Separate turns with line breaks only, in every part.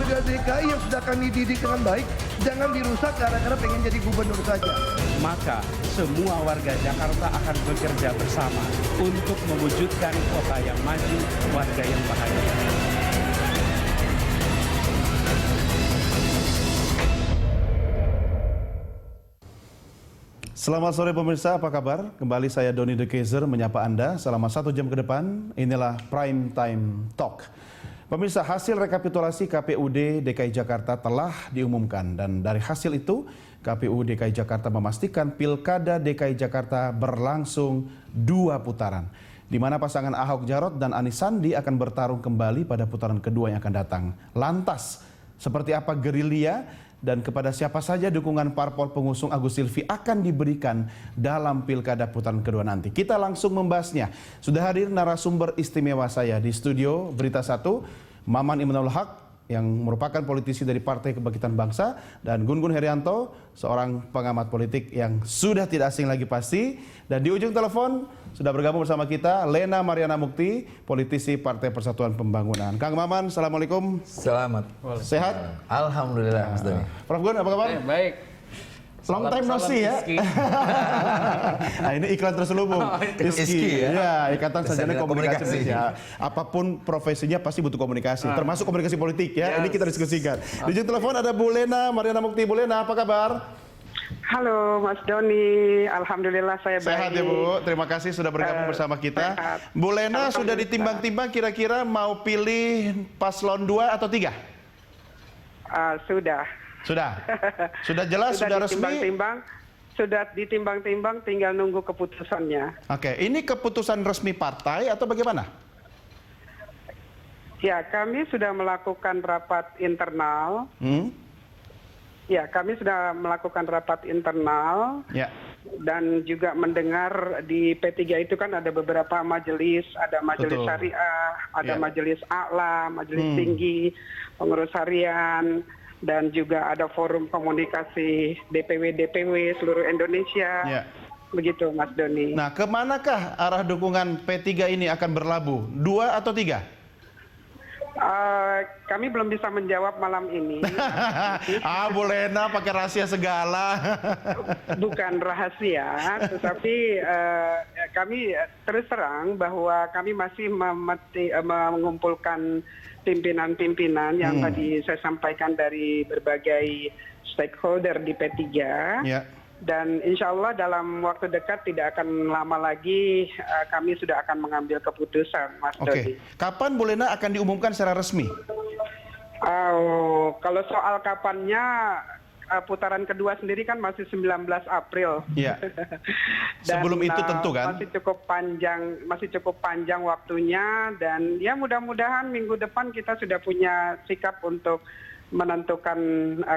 warga DKI yang sudah kami didik dengan baik, jangan dirusak gara-gara pengen jadi gubernur saja.
Maka semua warga Jakarta akan bekerja bersama untuk mewujudkan kota yang maju, warga yang bahagia.
Selamat sore pemirsa, apa kabar? Kembali saya Doni De Keyser menyapa Anda selama 1 jam ke depan. Inilah Prime Time Talk. Pemirsa, hasil rekapitulasi KPUD DKI Jakarta telah diumumkan dan dari hasil itu KPU DKI Jakarta memastikan Pilkada DKI Jakarta berlangsung 2 putaran, di mana pasangan Ahok Jarot dan Anis Sandi akan bertarung kembali pada putaran kedua yang akan datang. Lantas, seperti apa gerilya dan kepada siapa saja dukungan parpol pengusung Agus Silvi akan diberikan dalam Pilkada putaran kedua nanti? Kita langsung membahasnya. Sudah hadir narasumber istimewa saya di studio Berita 1, Maman Imanul Haq, yang merupakan politisi dari Partai Kebangkitan Bangsa, dan Gun Gun Herianto, seorang pengamat politik yang sudah tidak asing lagi pasti. Dan di ujung telepon sudah bergabung bersama kita Lena Mariana Mukti, politisi Partai Persatuan Pembangunan. Kang Maman, Assalamualaikum.
Selamat.
Sehat?
Alhamdulillah, Mas Doni.
Prof Gun, apa kabar?
Baik.
Long time no see ya. Nah, ini iklan terselubung.
ISKI ya.
Ya, Ikatan Sarjana Komunikasi.
Komunikasi.
Ya, apapun profesinya pasti butuh komunikasi, termasuk komunikasi politik ya. Ini kita diskusikan. Di ujung telepon ada Bu Lena Mariana Mukti. Bu Lena, apa kabar?
Halo Mas Doni, alhamdulillah saya baik.
Sehat ya Bu, terima kasih sudah bergabung bersama kita.
Sehat.
Bu Lena sudah ditimbang-timbang kira-kira mau pilih paslon 2 atau 3?
Sudah.
Sudah jelas, sudah resmi?
Sudah ditimbang-timbang, tinggal nunggu keputusannya.
Oke, ini keputusan resmi partai atau bagaimana?
Ya, kami sudah melakukan rapat internal. Ya, kami sudah melakukan rapat internal.
Ya.
Dan juga mendengar di P3 itu kan ada beberapa majelis, ada majelis
Betul.
syariah, ada
Ya.
majelis a'la, majelis tinggi, pengurus harian, dan juga ada forum komunikasi DPW seluruh Indonesia.
Ya.
Begitu Mas Doni.
Nah, kemanakah arah dukungan P3 ini akan berlabuh? 2 atau 3?
Kami belum bisa menjawab malam ini.
Bu Lena pakai rahasia segala.
Bukan rahasia, tetapi kami terus terang bahwa kami masih mengumpulkan pimpinan-pimpinan yang tadi saya sampaikan dari berbagai stakeholder di P3.
Ya.
Dan insya Allah dalam waktu dekat tidak akan lama lagi kami sudah akan mengambil keputusan, Mas Dodi.
Kapan Bu Lena akan diumumkan secara resmi?
Kalau soal kapannya, putaran kedua sendiri kan masih 19 April.
Iya. Sebelum itu tentu kan?
Masih cukup panjang waktunya, dan ya mudah-mudahan minggu depan kita sudah punya sikap untuk menentukan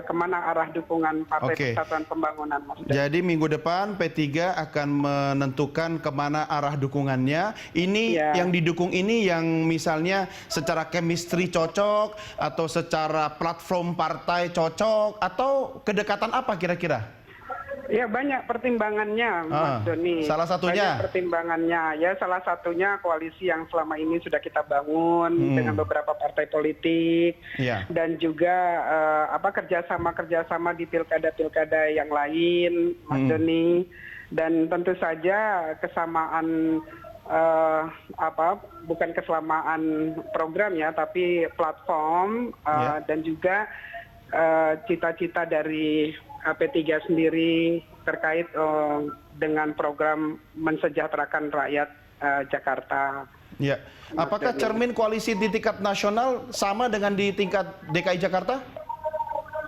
kemana arah dukungan Partai Persatuan Pembangunan, Mas.
Jadi minggu depan P3 akan menentukan kemana arah dukungannya. Ini yang didukung ini yang misalnya secara chemistry cocok, atau secara platform partai cocok, atau kedekatan apa kira-kira?
Ya, banyak pertimbangannya, Mas Doni.
Salah satunya?
Banyak pertimbangannya. Ya, salah satunya koalisi yang selama ini sudah kita bangun dengan beberapa partai politik. Dan juga kerjasama di pilkada-pilkada yang lain, Mas Doni. Dan tentu saja kesamaan, bukan kesamaan program ya, tapi platform, dan juga cita-cita dari P3 sendiri terkait dengan program mensejahterakan rakyat Jakarta.
Ya. Apakah cermin koalisi di tingkat nasional sama dengan di tingkat DKI Jakarta?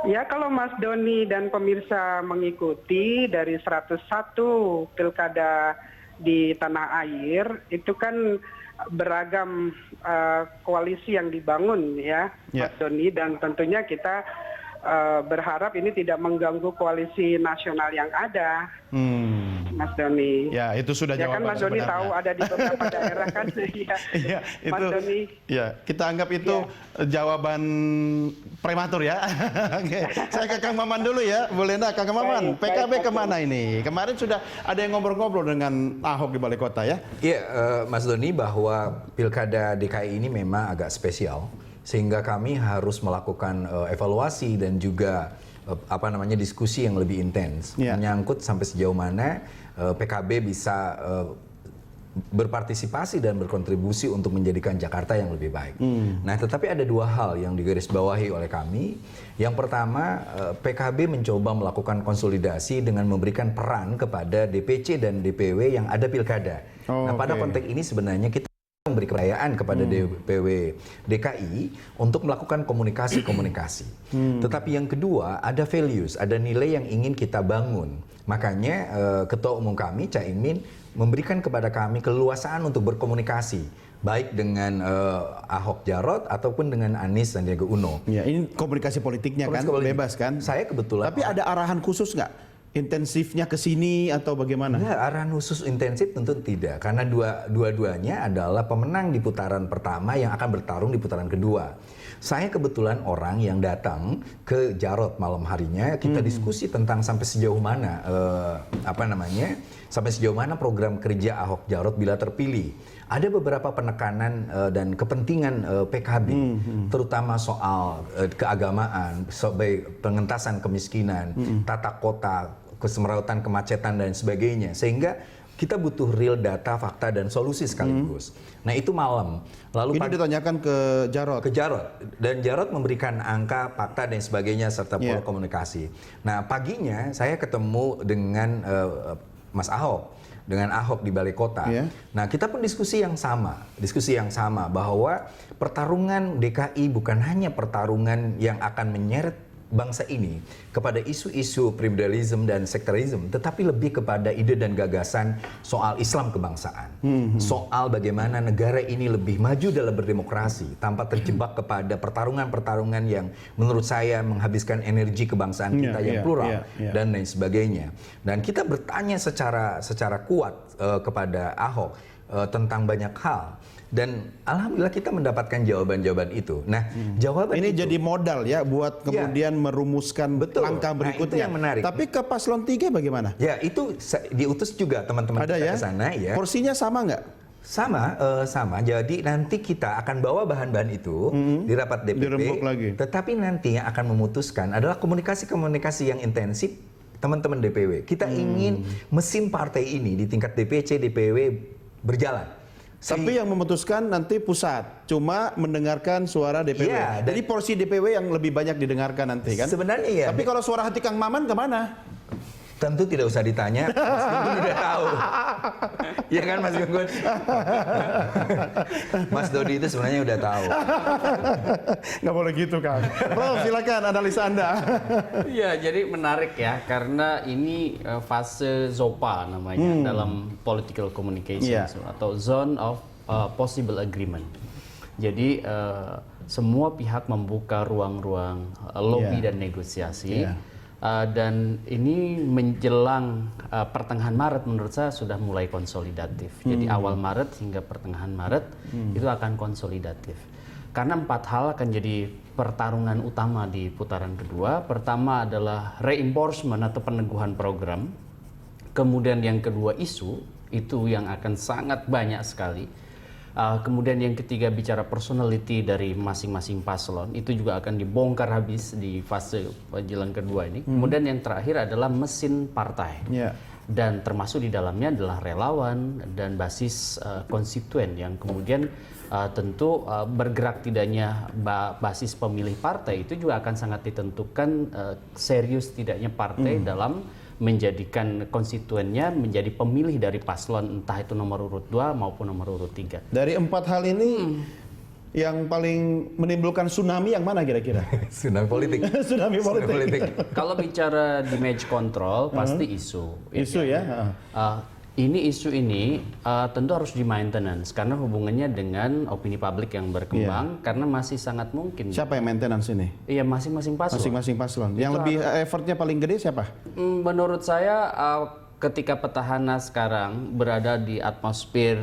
Ya, kalau Mas Doni dan pemirsa mengikuti dari 101 pilkada di tanah air, itu kan beragam koalisi yang dibangun ya, Mas Doni, dan tentunya kita berharap ini tidak mengganggu koalisi nasional yang ada, Mas Doni.
Ya, itu sudah
ya
jawaban
kan Mas Doni
sebenarnya.
tahu ada di beberapa daerah kan.
Iya,
Mas
itu.
Doni.
Ya, kita anggap itu jawaban prematur ya. Oke, saya ke Kang Maman dulu ya, Bu Lena. Kang Maman, PKB kemana ini? Kemarin sudah ada yang ngobrol-ngobrol dengan Ahok di Balai Kota ya?
Iya, Mas Doni, bahwa Pilkada DKI ini memang agak spesial. sehingga kami harus melakukan evaluasi dan juga diskusi yang lebih intens, menyangkut sampai sejauh mana PKB bisa berpartisipasi dan berkontribusi untuk menjadikan Jakarta yang lebih baik. Nah, tetapi ada dua hal yang digarisbawahi oleh kami. Yang pertama, PKB mencoba melakukan konsolidasi dengan memberikan peran kepada DPC dan DPW yang ada pilkada. Nah, pada konteks ini sebenarnya kita memberi kepercayaan kepada DPW DKI untuk melakukan komunikasi-komunikasi. Tetapi yang kedua, ada values, ada nilai yang ingin kita bangun. Makanya Ketua Umum kami, Caimin, memberikan kepada kami keleluasaan untuk berkomunikasi, baik dengan Ahok Jarot ataupun dengan Anies Sandiaga Uno.
Ya, ini komunikasi politiknya kan, bebas kan?
Saya kebetulan.
Tapi ada arahan khusus nggak? Intensifnya ke sini atau bagaimana?
Ya, arahan khusus intensif tentu tidak, karena dua-duanya adalah pemenang di putaran pertama yang akan bertarung di putaran kedua. Saya kebetulan orang yang datang ke Jarot malam harinya, kita diskusi tentang sampai sejauh mana sampai sejauh mana program kerja Ahok Jarot bila terpilih. Ada beberapa penekanan dan kepentingan PKB, terutama soal keagamaan, sebagai pengentasan kemiskinan, tata kota, kesemerawatan, kemacetan dan sebagainya, sehingga kita butuh real data, fakta dan solusi sekaligus. Nah, itu malam. Lalu
ini ditanyakan ke Jarot.
Ke Jarot, dan Jarot memberikan angka, fakta dan sebagainya serta pola komunikasi. Nah, paginya saya ketemu dengan Mas Ahok, dengan Ahok di Balai Kota. Nah, kita pun diskusi yang sama bahwa pertarungan DKI bukan hanya pertarungan yang akan menyeret bangsa ini kepada isu-isu tribalism dan sektarisme, tetapi lebih kepada ide dan gagasan soal Islam kebangsaan, soal bagaimana negara ini lebih maju dalam berdemokrasi tanpa terjebak kepada pertarungan-pertarungan yang menurut saya menghabiskan energi kebangsaan kita yang plural dan lain sebagainya. Dan kita bertanya secara kuat kepada Ahok tentang banyak hal. Dan alhamdulillah kita mendapatkan jawaban-jawaban itu. Nah, jawaban
ini
itu
jadi modal ya buat kemudian merumuskan langkah berikutnya.
Nah, itu yang menarik.
Tapi ke paslon 3 bagaimana?
Ya, itu diutus juga teman-teman kita ke sana ya.
Porsinya sama nggak?
Sama. Jadi nanti kita akan bawa bahan-bahan itu di rapat DPP.
Dirembuk lagi.
Tetapi nanti yang akan memutuskan adalah komunikasi-komunikasi yang intensif teman-teman DPW. Kita ingin mesin partai ini di tingkat DPC, DPW berjalan.
Tapi yang memutuskan nanti pusat, cuma mendengarkan suara DPW.
Ya,
jadi porsi DPW yang lebih banyak didengarkan nanti kan?
Sebenarnya ya.
Tapi kalau suara hati Kang Maman kemana?
Tentu tidak usah ditanya, Mas Gun udah tahu. Iya kan Mas Gun? Mas Dodi itu sebenarnya udah tahu.
Nggak boleh gitu Kang. Prof, silakan analisa Anda.
Iya, jadi menarik ya, karena ini fase ZOPA namanya dalam political communications atau zone of possible agreement. Jadi semua pihak membuka ruang-ruang lobby dan negosiasi. Dan ini menjelang pertengahan Maret menurut saya sudah mulai konsolidatif. Jadi awal Maret hingga pertengahan Maret itu akan konsolidatif. Karena 4 hal akan jadi pertarungan utama di putaran kedua. Pertama adalah reinforcement atau peneguhan program. Kemudian yang kedua isu, itu yang akan sangat banyak sekali. Kemudian yang ketiga bicara personality dari masing-masing paslon, itu juga akan dibongkar habis di fase jelang kedua ini. Kemudian yang terakhir adalah mesin partai, dan termasuk di dalamnya adalah relawan dan basis konstituen yang kemudian tentu bergerak tidaknya basis pemilih partai itu juga akan sangat ditentukan serius tidaknya partai dalam menjadikan konstituennya menjadi pemilih dari paslon entah itu nomor urut 2 maupun nomor urut 3.
Dari 4 hal ini yang paling menimbulkan tsunami yang mana kira-kira?
Tsunami politik.
Tsunami politik.
Kalau bicara damage control pasti isu.
Isu ya.
Isu ini tentu harus di maintenance karena hubungannya dengan opini publik yang berkembang karena masih sangat mungkin.
Siapa yang maintenance ini?
Iya, masing-masing paslon.
Masing-masing paslon. Yang lebih effortnya paling gede siapa?
Menurut saya ketika petahana sekarang berada di atmosfer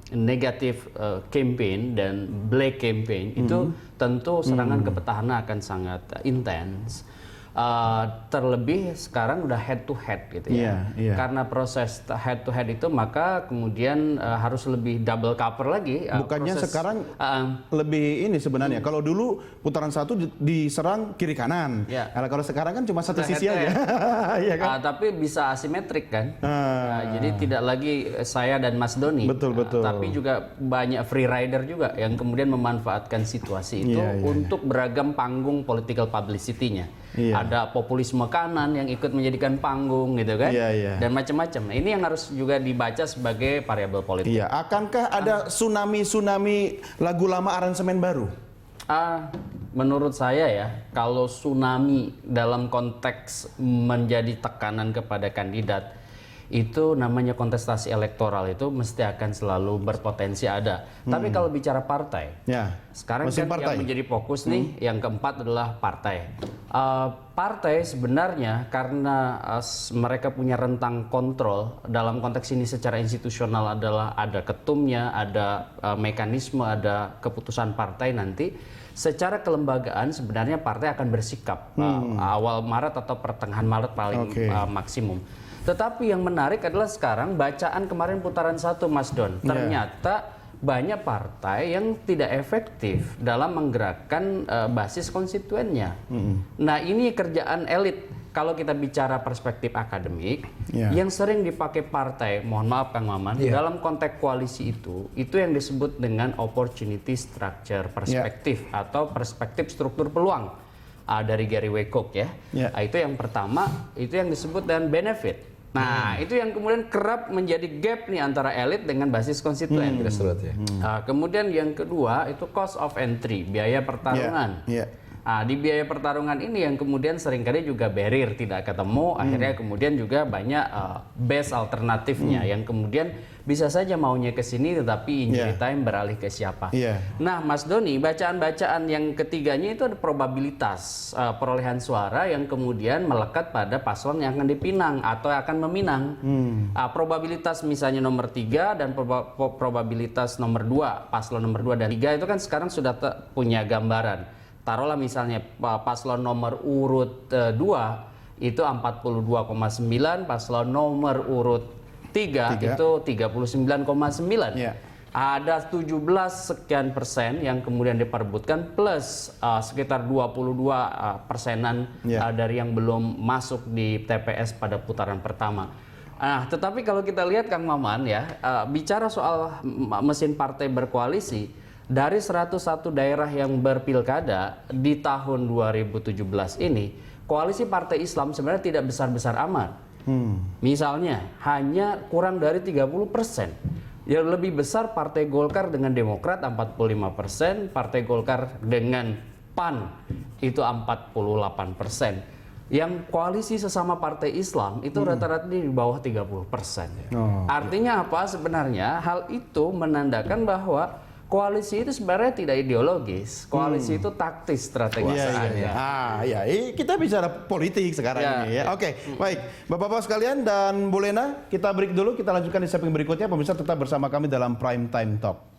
negatif campaign dan black campaign itu tentu serangan ke petahana akan sangat intens. terlebih sekarang udah head to head gitu ya. Karena proses head to head itu maka kemudian harus lebih double cover lagi.
Bukannya sekarang lebih ini sebenarnya. Kalau dulu putaran 1 diserang kiri kanan. Nah, kalau sekarang kan cuma satu sisi aja. Iya kan?
Tapi bisa asimetrik kan. Jadi tidak lagi saya dan Mas Doni.
Betul.
Tapi juga banyak free rider juga yang kemudian memanfaatkan situasi itu untuk beragam panggung political publicity-nya. Ada populisme kanan yang ikut menjadikan panggung gitu kan, dan macam-macam. Ini yang harus juga dibaca sebagai variabel politik.
Akankah ada tsunami lagu lama aransemen baru?
Menurut saya ya, kalau tsunami dalam konteks menjadi tekanan kepada kandidat, itu namanya kontestasi elektoral itu mesti akan selalu berpotensi ada. Tapi kalau bicara partai, sekarang kan yang menjadi fokus nih, yang keempat adalah partai. Partai sebenarnya karena mereka punya rentang kontrol dalam konteks ini secara institusional adalah ada ketumnya, ada mekanisme, ada keputusan partai nanti. Secara kelembagaan sebenarnya partai akan bersikap awal Maret atau pertengahan Maret paling maksimum. Tetapi yang menarik adalah sekarang bacaan kemarin putaran 1 Mas Don. Ternyata banyak partai yang tidak efektif dalam menggerakkan basis konstituennya. Nah ini kerjaan elit. Kalau kita bicara perspektif akademik, yang sering dipakai partai, mohon maaf Kang Maman, dalam konteks koalisi itu yang disebut dengan opportunity structure perspektif atau perspektif struktur peluang dari Gary Wyckoff ya. Itu yang pertama, itu yang disebut dengan benefit. Nah, itu yang kemudian kerap menjadi gap nih antara elit dengan basis konstituen. Kemudian yang kedua itu cost of entry, biaya pertarungan. Di biaya pertarungan ini yang kemudian seringkali juga barrier tidak ketemu, akhirnya kemudian juga banyak base alternatifnya yang kemudian bisa saja maunya ke sini tetapi injury time beralih ke siapa. Nah, Mas Doni, bacaan-bacaan yang ketiganya itu ada probabilitas perolehan suara yang kemudian melekat pada paslon yang akan dipinang atau akan meminang. Probabilitas misalnya nomor 3 dan probabilitas nomor 2, paslon nomor 2 dan 3 itu kan sekarang sudah punya gambaran. Taruhlah misalnya paslon nomor urut 2 itu 42,9, paslon nomor urut 3 itu 39,9. Ada 17 sekian persen yang kemudian diperebutkan plus sekitar 22 persenan dari yang belum masuk di TPS pada putaran pertama. Nah, tetapi kalau kita lihat Kang Maman ya, bicara soal mesin partai berkoalisi, dari 101 daerah yang berpilkada di tahun 2017 ini, koalisi partai Islam sebenarnya tidak besar-besar amat. Misalnya hanya kurang dari 30%. Yang lebih besar Partai Golkar dengan Demokrat 45%, Partai Golkar dengan PAN itu 48%. Yang koalisi sesama partai Islam itu rata-rata di bawah 30%. Artinya apa sebenarnya? Hal itu menandakan bahwa koalisi itu sebenarnya tidak ideologis, koalisi itu taktis strategis.
Kita bicara politik sekarang ini ya. Oke, baik, Bapak-bapak sekalian dan Bu Lena, kita break dulu, kita lanjutkan di segmen berikutnya. Pemirsa tetap bersama kami dalam Prime Time Talk.